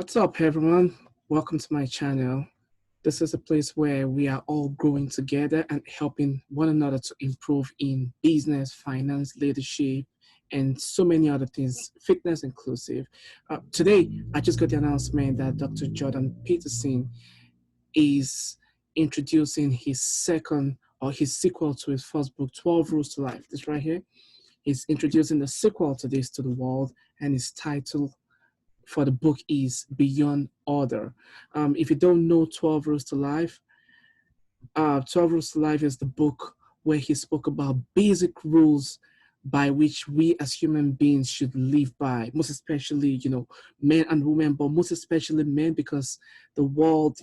What's up, everyone? Welcome to my channel. This is a place where we are all growing together and helping one another to improve in business, finance, leadership, and so many other things, fitness inclusive. Today, I just got the announcement that Dr. Jordan Peterson is introducing his second or his sequel to his first book, 12 Rules to Life. This right here. He's introducing the sequel to this to the world, and it's titled for the book is Beyond Order. If you don't know 12 Rules to Life, 12 Rules to Life is the book where he spoke about basic rules by which we as human beings should live by, most especially, men and women, but most especially men, because the world,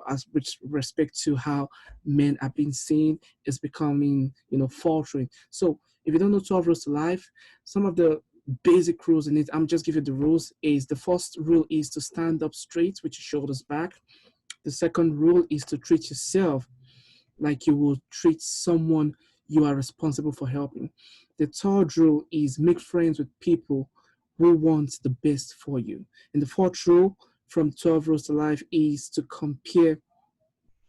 as with respect to how men are being seen, is becoming, faltering. So if you don't know 12 Rules to Life, some of the basic rules in it, I'm just giving the rules, is the first rule is to stand up straight with your shoulders back. The second rule is to treat yourself like you will treat someone you are responsible for helping. The third rule is make friends with people who want the best for you. And the fourth rule from 12 Rules to Life is to compare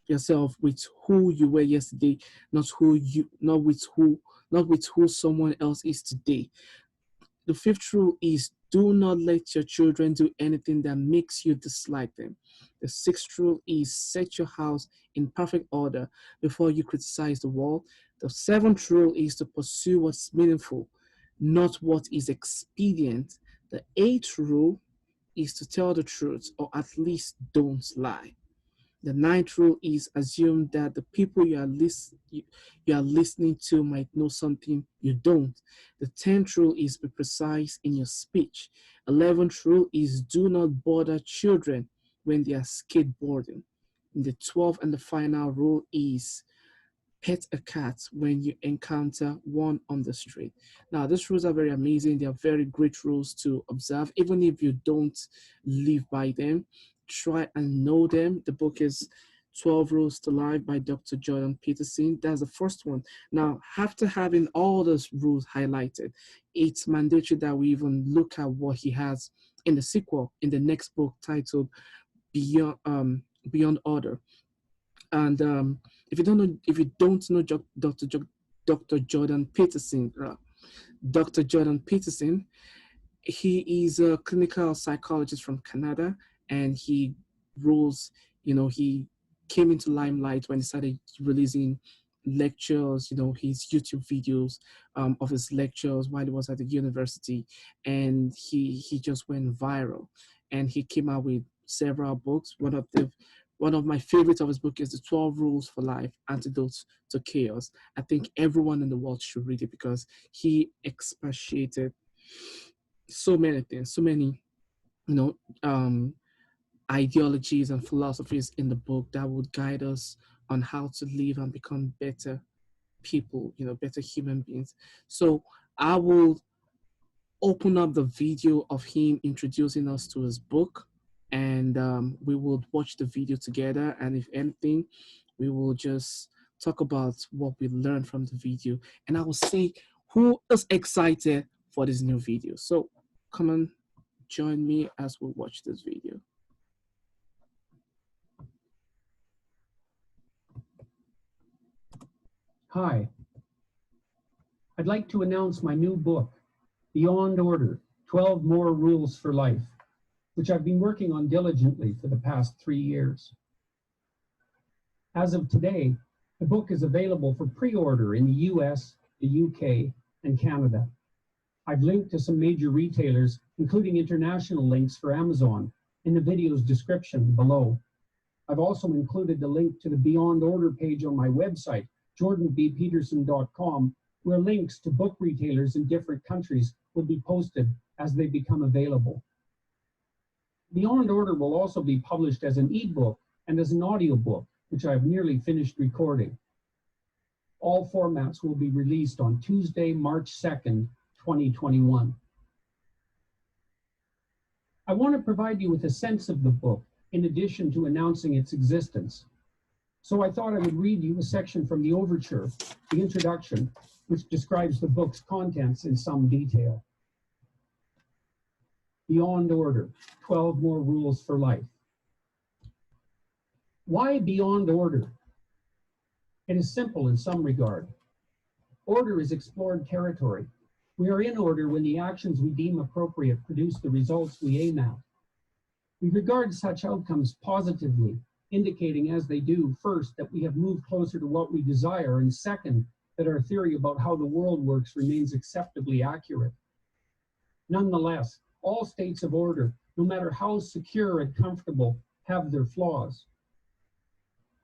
yourself with who you were yesterday, not with who someone else is today. The fifth rule is do not let your children do anything that makes you dislike them. The sixth rule is set your house in perfect order before you criticize the world. The seventh rule is to pursue what's meaningful, not what is expedient. The eighth rule is to tell the truth, or at least don't lie. The ninth rule is assume that the people you are listening to might know something you don't. The 10th rule is be precise in your speech. 11th rule is do not bother children when they are skateboarding. And the 12th and the final rule is pet a cat when you encounter one on the street. Now, these rules are very amazing. They are very great rules to observe, even if you don't live by them. Try and know them. The book is 12 Rules to Life by Dr. Jordan Peterson. That's the first one. Now, after having all those rules highlighted, it's mandatory that we even look at what he has in the sequel, in the next book titled Beyond Order. And if you don't know Dr. Jordan Peterson, Dr. Jordan Peterson, he is a clinical psychologist from Canada, and he he came into limelight when he started releasing lectures, his YouTube videos of his lectures while he was at the university, and he just went viral, and he came out with several books. One of my favorites of his book is The 12 Rules for Life, Antidotes to Chaos. I think everyone in the world should read it because he expatiated so many things, so many, ideologies and philosophies in the book that would guide us on how to live and become better people, better human beings. So I will open up the video of him introducing us to his book, and we will watch the video together, and if anything, we will just talk about what we learned from the video, and I will see who is excited for this new video. So come on, join me as we watch this video. Hi, I'd like to announce my new book, Beyond Order, 12 More Rules for Life, which I've been working on diligently for the past 3 years. As of today, the book is available for pre-order in the US, the UK, and Canada. I've linked to some major retailers, including international links for Amazon, in the video's description below. I've also included the link to the Beyond Order page on my website, jordanbpeterson.com, where links to book retailers in different countries will be posted as they become available. Beyond Order will also be published as an ebook and as an audiobook, which I've nearly finished recording. All formats will be released on Tuesday, March 2nd, 2021. I want to provide you with a sense of the book in addition to announcing its existence. So I thought I would read you a section from the overture, the introduction, which describes the book's contents in some detail. Beyond Order, 12 More Rules for Life. Why beyond order? It is simple in some regard. Order is explored territory. We are in order when the actions we deem appropriate produce the results we aim at. We regard such outcomes positively, indicating as they do, first, that we have moved closer to what we desire, and second, that our theory about how the world works remains acceptably accurate. Nonetheless, all states of order, no matter how secure and comfortable, have their flaws.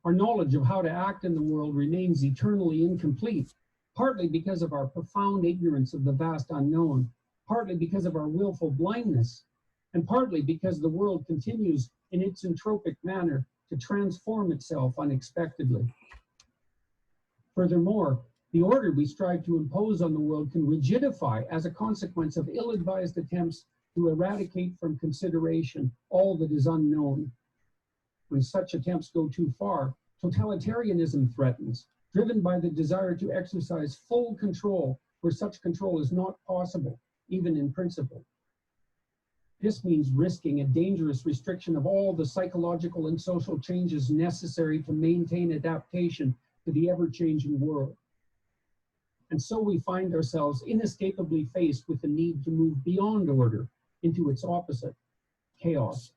Our knowledge of how to act in the world remains eternally incomplete, partly because of our profound ignorance of the vast unknown, partly because of our willful blindness, and partly because the world continues in its entropic manner to transform itself unexpectedly. Furthermore, the order we strive to impose on the world can rigidify as a consequence of ill-advised attempts to eradicate from consideration all that is unknown. When such attempts go too far, totalitarianism threatens, driven by the desire to exercise full control where such control is not possible, even in principle. This means risking a dangerous restriction of all the psychological and social changes necessary to maintain adaptation to the ever-changing world. And so we find ourselves inescapably faced with the need to move beyond order into its opposite, chaos.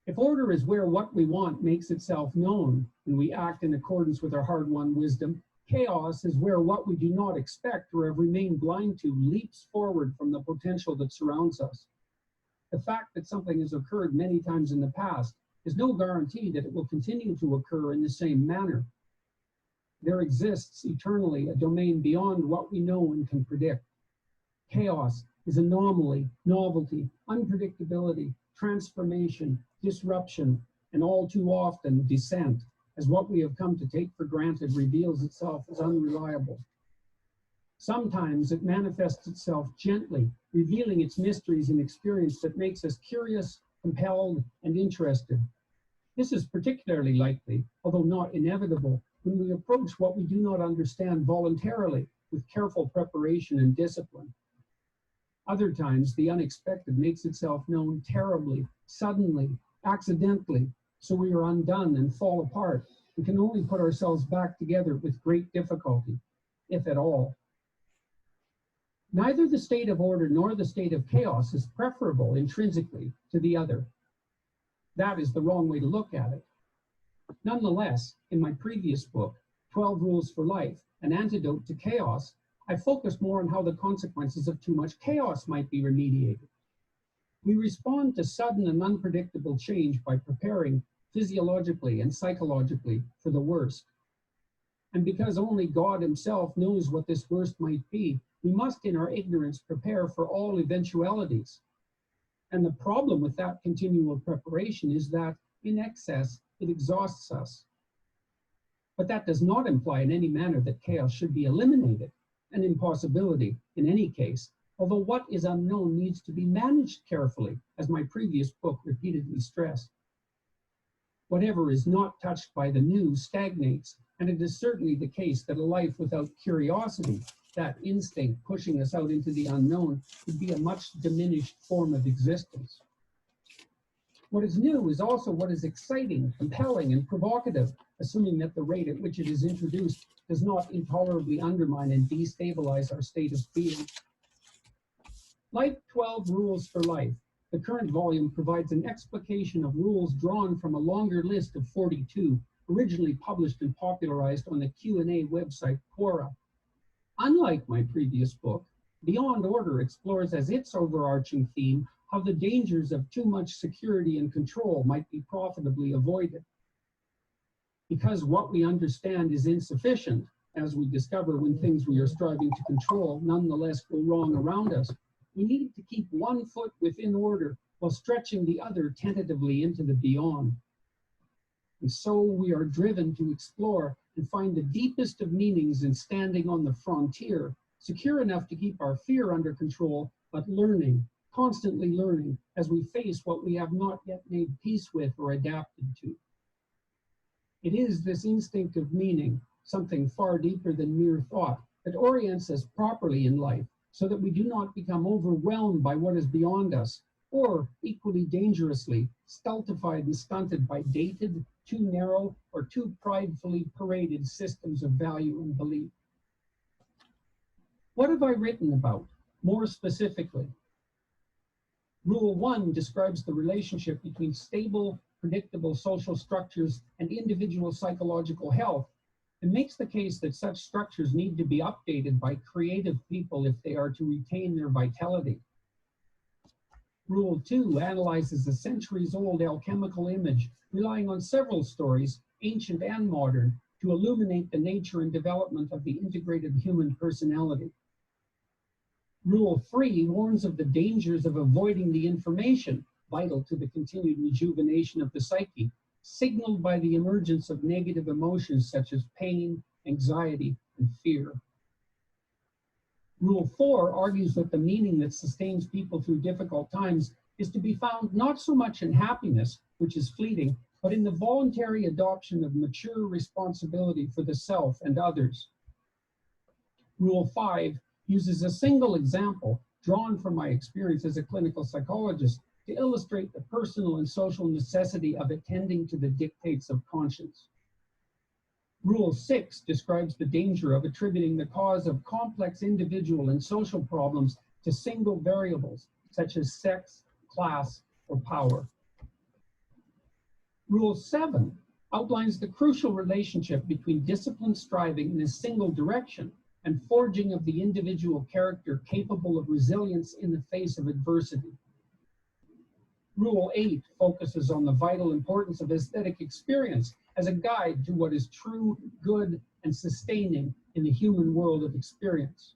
If order is where what we want makes itself known and we act in accordance with our hard-won wisdom, chaos is where what we do not expect or have remained blind to leaps forward from the potential that surrounds us. The fact that something has occurred many times in the past is no guarantee that it will continue to occur in the same manner. There exists eternally a domain beyond what we know and can predict. Chaos is anomaly, novelty, unpredictability, transformation, disruption, and all too often dissent, as what we have come to take for granted reveals itself as unreliable. Sometimes it manifests itself gently, revealing its mysteries and experience that makes us curious, compelled, and interested. This is particularly likely, although not inevitable, when we approach what we do not understand voluntarily with careful preparation and discipline. Other times, the unexpected makes itself known terribly, suddenly, accidentally, so we are undone and fall apart and can only put ourselves back together with great difficulty, if at all. Neither the state of order nor the state of chaos is preferable intrinsically to the other. That is the wrong way to look at it. Nonetheless, in my previous book, 12 Rules for Life, An Antidote to Chaos, I focused more on how the consequences of too much chaos might be remediated. We respond to sudden and unpredictable change by preparing physiologically and psychologically for the worst. And because only God himself knows what this worst might be, we must in our ignorance prepare for all eventualities. And the problem with that continual preparation is that, in excess, it exhausts us. But that does not imply in any manner that chaos should be eliminated, an impossibility in any case, although what is unknown needs to be managed carefully, as my previous book repeatedly stressed. Whatever is not touched by the new stagnates, and it is certainly the case that a life without curiosity, that instinct pushing us out into the unknown, would be a much diminished form of existence. What is new is also what is exciting, compelling, and provocative, assuming that the rate at which it is introduced does not intolerably undermine and destabilize our state of being. Like 12 Rules for Life, the current volume provides an explication of rules drawn from a longer list of 42, originally published and popularized on the Q&A website Quora. Unlike my previous book, Beyond Order explores as its overarching theme how the dangers of too much security and control might be profitably avoided. Because what we understand is insufficient, as we discover when things we are striving to control nonetheless go wrong around us, we need to keep one foot within order while stretching the other tentatively into the beyond. And so we are driven to explore and find the deepest of meanings in standing on the frontier, secure enough to keep our fear under control, but learning, constantly learning, as we face what we have not yet made peace with or adapted to. It is this instinct of meaning, something far deeper than mere thought, that orients us properly in life, so that we do not become overwhelmed by what is beyond us, or equally dangerously, stultified and stunted by dated, too narrow, or too pridefully paraded systems of value and belief. What have I written about? More specifically, Rule 1 describes the relationship between stable, predictable social structures and individual psychological health, and makes the case that such structures need to be updated by creative people if they are to retain their vitality. Rule 2 analyzes a centuries-old alchemical image, relying on several stories, ancient and modern, to illuminate the nature and development of the integrated human personality. Rule 3 warns of the dangers of avoiding the information vital to the continued rejuvenation of the psyche, signaled by the emergence of negative emotions such as pain, anxiety, and fear. Rule 4 argues that the meaning that sustains people through difficult times is to be found not so much in happiness, which is fleeting, but in the voluntary adoption of mature responsibility for the self and others. Rule 5 uses a single example drawn from my experience as a clinical psychologist to illustrate the personal and social necessity of attending to the dictates of conscience. Rule 6 describes the danger of attributing the cause of complex individual and social problems to single variables, such as sex, class, or power. Rule 7 outlines the crucial relationship between disciplined striving in a single direction and forging of the individual character capable of resilience in the face of adversity. Rule 8 focuses on the vital importance of aesthetic experience as a guide to what is true, good, and sustaining in the human world of experience.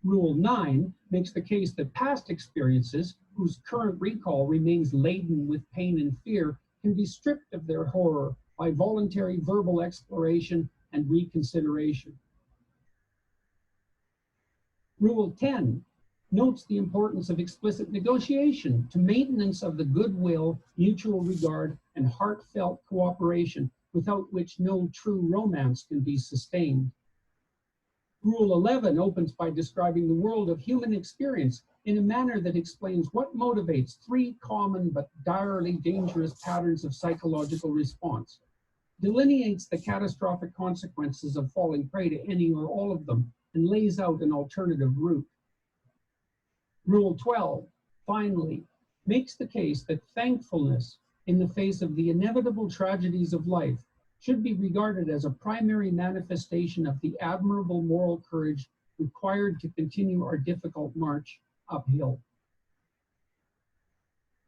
Rule 9 makes the case that past experiences, whose current recall remains laden with pain and fear, can be stripped of their horror by voluntary verbal exploration and reconsideration. Rule 10 notes the importance of explicit negotiation to maintenance of the goodwill, mutual regard, and heartfelt cooperation without which no true romance can be sustained. Rule 11 opens by describing the world of human experience in a manner that explains what motivates three common but direly dangerous patterns of psychological response, delineates the catastrophic consequences of falling prey to any or all of them, and lays out an alternative route. Rule 12, finally, makes the case that thankfulness in the face of the inevitable tragedies of life should be regarded as a primary manifestation of the admirable moral courage required to continue our difficult march uphill.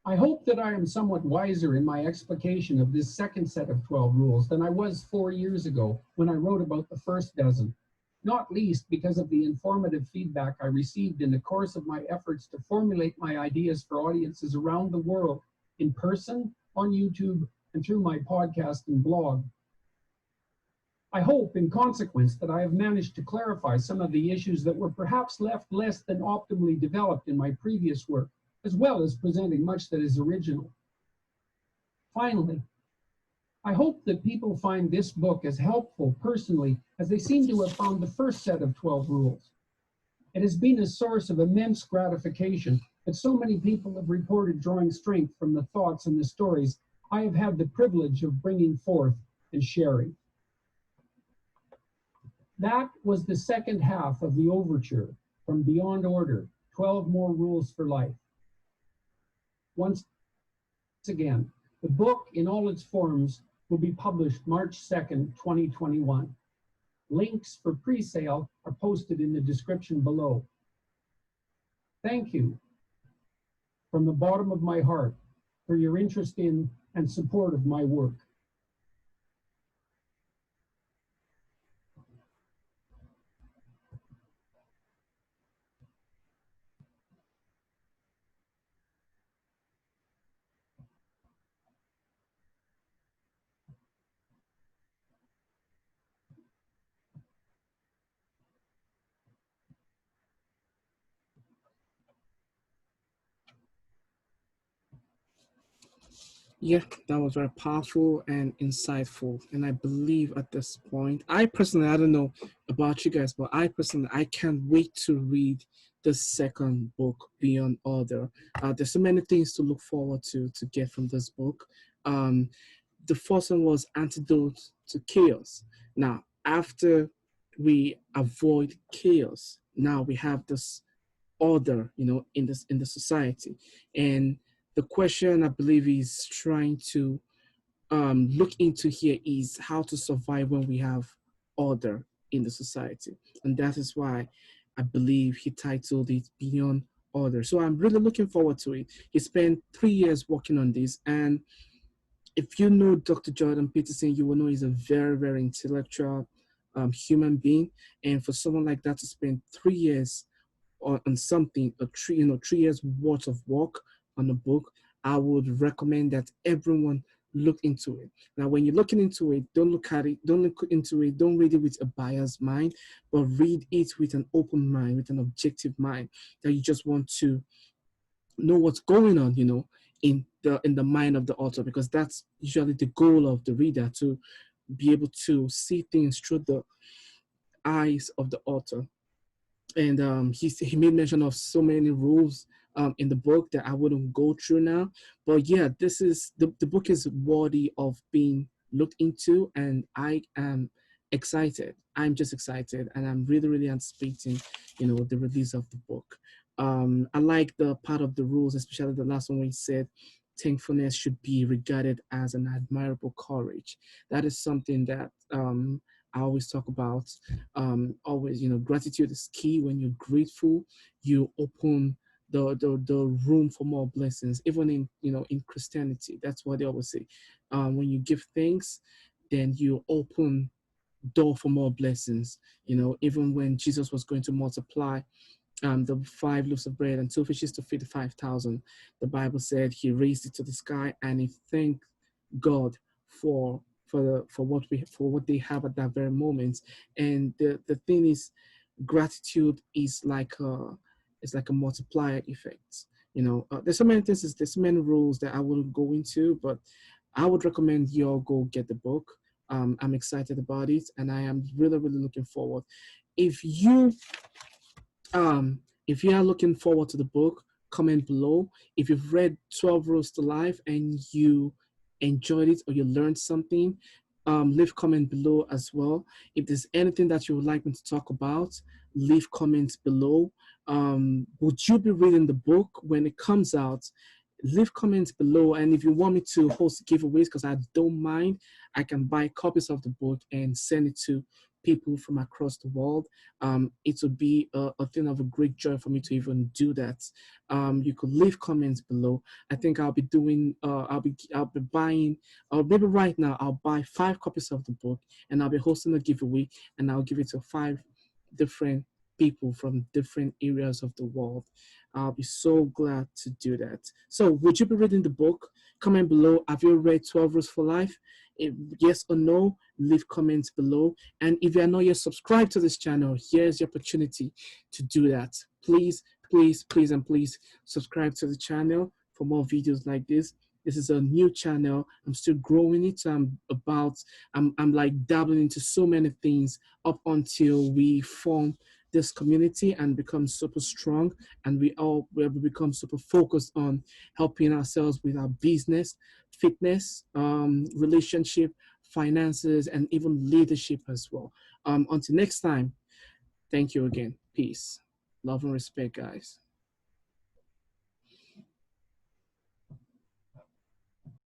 I hope that I am somewhat wiser in my explication of this second set of 12 rules than I was 4 years ago when I wrote about the first dozen, not least because of the informative feedback I received in the course of my efforts to formulate my ideas for audiences around the world, in person, on YouTube, and through my podcast and blog. I hope, in consequence, that I have managed to clarify some of the issues that were perhaps left less than optimally developed in my previous work, as well as presenting much that is original. Finally, I hope that people find this book as helpful personally as they seem to have found the first set of 12 rules. It has been a source of immense gratification that so many people have reported drawing strength from the thoughts and the stories I have had the privilege of bringing forth and sharing. That was the second half of the overture from Beyond Order, 12 More Rules for Life. Once again, the book in all its forms will be published March 2nd, 2021. Links for pre-sale are posted in the description below. Thank you from the bottom of my heart for your interest in and support of my work. Yeah, that was very powerful and insightful. And I believe at this point, I personally, I don't know about you guys, but I personally, I can't wait to read the second book, Beyond Order. There's so many things to look forward to get from this book. Um, the first one was Antidote to Chaos. Now, after we avoid chaos, now we have this order, in the society. And the question I believe is trying to look into here is how to survive when we have order in the society. And that is why I believe he titled it Beyond Order. So I'm really looking forward to it. He spent 3 years working on this. And if you know Dr. Jordan Peterson, you will know he's a very, very intellectual human being. And for someone like that to spend 3 years on something, 3 years worth of work on a book, I would recommend that everyone look into it. Now, when you're looking into it, don't look into it, don't read it with a biased mind, but read it with an open mind, with an objective mind, that you just want to know what's going on, in the mind of the author, because that's usually the goal of the reader, to be able to see things through the eyes of the author. And he made mention of so many rules in the book that I wouldn't go through now. But yeah, this is the book is worthy of being looked into, and I am excited. I'm just excited, and I'm really, really anticipating, the release of the book. I like the part of the rules, especially the last one where he said thankfulness should be regarded as an admirable courage. That is something that I always talk about. Always, gratitude is key. When you're grateful, you open the room for more blessings. Even in Christianity, that's what they always say. When you give thanks, then you open door for more blessings. Even when Jesus was going to multiply the 5 loaves of bread and 2 fishes to feed the 5,000, the Bible said he raised it to the sky and he thanked God for what they have at that very moment. And the thing is, gratitude is like a multiplier effect. There's so many things, there's so many rules that I wouldn't go into, but I would recommend you all go get the book. I'm excited about it, and I am really, really looking forward. If you if you are looking forward to the book, comment below. If you've read 12 Rules to Life and you enjoyed it or you learned something, leave comment below as well. If there's anything that you would like me to talk about, leave comments below. Would you be reading the book when it comes out? Leave comments below. And if you want me to host giveaways, because I don't mind, I can buy copies of the book and send it to people from across the world. It would be a thing of a great joy for me to even do that. You could leave comments below. I think I'll be doing. I'll be buying. Or maybe right now I'll buy 5 copies of the book, and I'll be hosting a giveaway, and I'll give it to 5 different people from different areas of the world. I'll be so glad to do that. So, would you be reading the book? Comment below. Have you read 12 Rules for Life? If yes or no, leave comments below. And if you are not yet subscribed to this channel, here's the opportunity to do that. Please, please, please, and please subscribe to the channel for more videos like this. This is a new channel. I'm still growing it. I'm like dabbling into so many things up until we form this community and become super strong, and we become super focused on helping ourselves with our business, fitness, relationship, finances, and even leadership as well. Until next time, thank you again. Peace, love, and respect, guys.